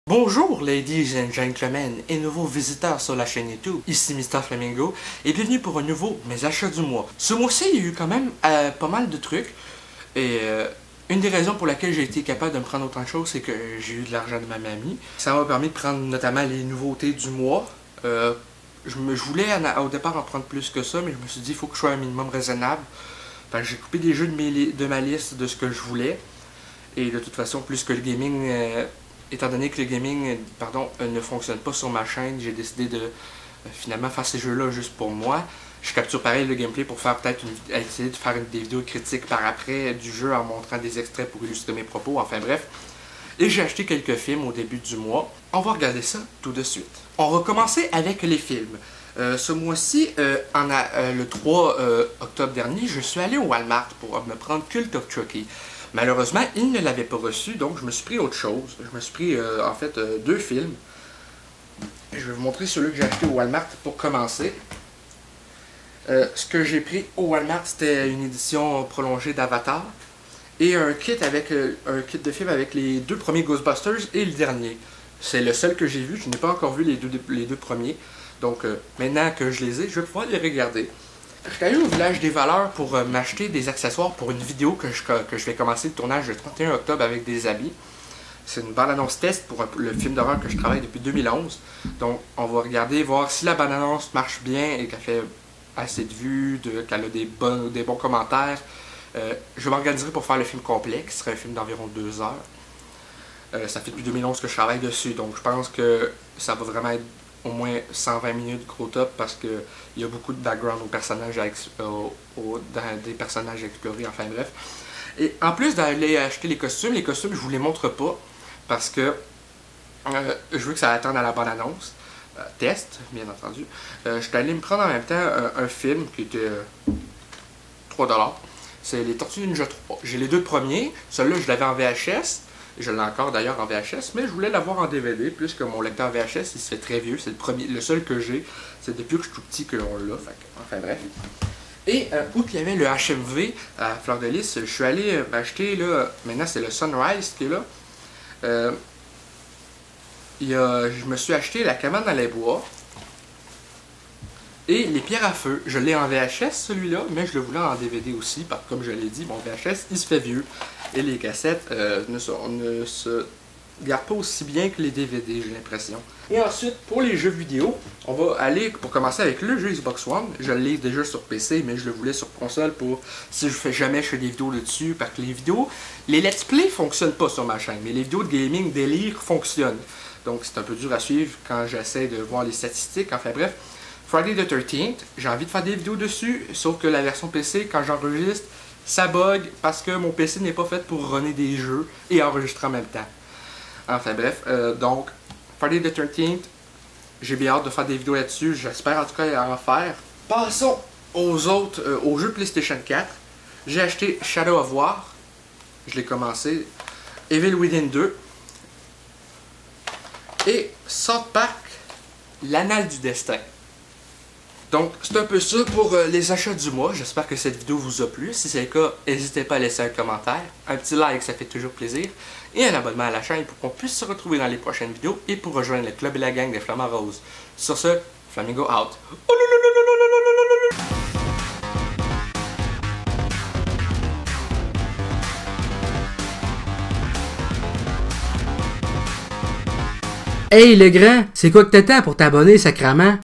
Bonjour ladies and gentlemen et nouveaux visiteurs sur la chaîne YouTube, ici Mr Flamingo et bienvenue pour un nouveau Mes achats du mois. Ce mois-ci il y a eu quand même pas mal de trucs et une des raisons pour laquelle j'ai été capable de me prendre autant de choses c'est que j'ai eu de l'argent de ma mamie. Ça m'a permis de prendre notamment les nouveautés du mois. Je voulais au départ en prendre plus que ça mais je me suis dit il faut que je sois un minimum raisonnable. J'ai coupé des jeux de ma liste de ce que je voulais et de toute façon plus que le gaming... étant donné que le gaming ne fonctionne pas sur ma chaîne, j'ai décidé de finalement faire ces jeux-là juste pour moi. Je capture pareil le gameplay pour faire essayer de faire des vidéos critiques par après du jeu en montrant des extraits pour illustrer mes propos, enfin bref. Et j'ai acheté quelques films au début du mois. On va regarder ça tout de suite. On va commencer avec les films. Ce mois-ci, le 3 octobre dernier, je suis allé au Walmart pour me prendre Cult of Chucky. Malheureusement, il ne l'avait pas reçu, donc je me suis pris autre chose. Je me suis pris en fait deux films. Je vais vous montrer celui que j'ai acheté au Walmart pour commencer. Ce que j'ai pris au Walmart, c'était une édition prolongée d'Avatar. Et un kit de film avec les deux premiers Ghostbusters et le dernier. C'est le seul que j'ai vu, je n'ai pas encore vu les deux premiers. Donc maintenant que je les ai, je vais pouvoir les regarder. Je suis allé au Village des Valeurs pour m'acheter des accessoires pour une vidéo que je vais commencer le tournage le 31 octobre avec des habits. C'est une bande-annonce test pour le film d'horreur que je travaille depuis 2011. Donc on va regarder, voir si la bande-annonce marche bien et qu'elle fait assez de vues, qu'elle a des bons commentaires. Je m'organiserai pour faire le film complet, qui serait un film d'environ 2 heures. Ça fait depuis 2011 que je travaille dessus, donc je pense que ça va vraiment être au moins 120 minutes gros top parce qu'il y a beaucoup de background aux personnages des personnages à explorer, enfin bref. Et en plus d'aller acheter les costumes je vous les montre pas parce que je veux que ça attende à la bande-annonce. Test, bien entendu. Je suis allé me prendre en même temps un film qui était 3$. C'est les Tortues Ninja 3. J'ai les deux premiers. Celui-là, je l'avais en VHS. Je l'ai encore d'ailleurs en VHS, mais je voulais l'avoir en DVD, puisque mon lecteur VHS, il se fait très vieux. C'est le seul que j'ai. C'est depuis que je suis tout petit qu'on l'a. Enfin bref. Et outre qu'il y avait le HMV à Fleur de Lys, je suis allé m'acheter, là, maintenant c'est le Sunrise qui est là. Je me suis acheté la cabane dans les bois. Et les pierres à feu, je l'ai en VHS celui-là, mais je le voulais en DVD aussi, parce que comme je l'ai dit, mon VHS il se fait vieux. Et les cassettes ne se gardent pas aussi bien que les DVD, j'ai l'impression. Et ensuite, pour les jeux vidéo, on va aller pour commencer avec le jeu Xbox One. Je l'ai déjà sur PC, mais je le voulais sur console pour si je fais jamais je fais des vidéos dessus, parce que les let's play fonctionnent pas sur ma chaîne, mais les vidéos de gaming délire fonctionnent. Donc c'est un peu dur à suivre quand j'essaie de voir les statistiques, enfin bref. Friday the 13th, j'ai envie de faire des vidéos dessus, sauf que la version PC, quand j'enregistre, ça bug parce que mon PC n'est pas fait pour runner des jeux et enregistrer en même temps. Enfin bref, donc Friday the 13th, j'ai bien hâte de faire des vidéos là-dessus, j'espère en tout cas en faire. Passons aux jeux PlayStation 4. J'ai acheté Shadow of War, je l'ai commencé, Evil Within 2 et South Park, l'Anal du Destin. Donc, c'est un peu ça pour les achats du mois. J'espère que cette vidéo vous a plu. Si c'est le cas, n'hésitez pas à laisser un commentaire. Un petit like, ça fait toujours plaisir. Et un abonnement à la chaîne pour qu'on puisse se retrouver dans les prochaines vidéos et pour rejoindre le club et la gang des Flamants Roses. Sur ce, Flamingo out. Hey le grand, c'est quoi que t'attends pour t'abonner sacrément?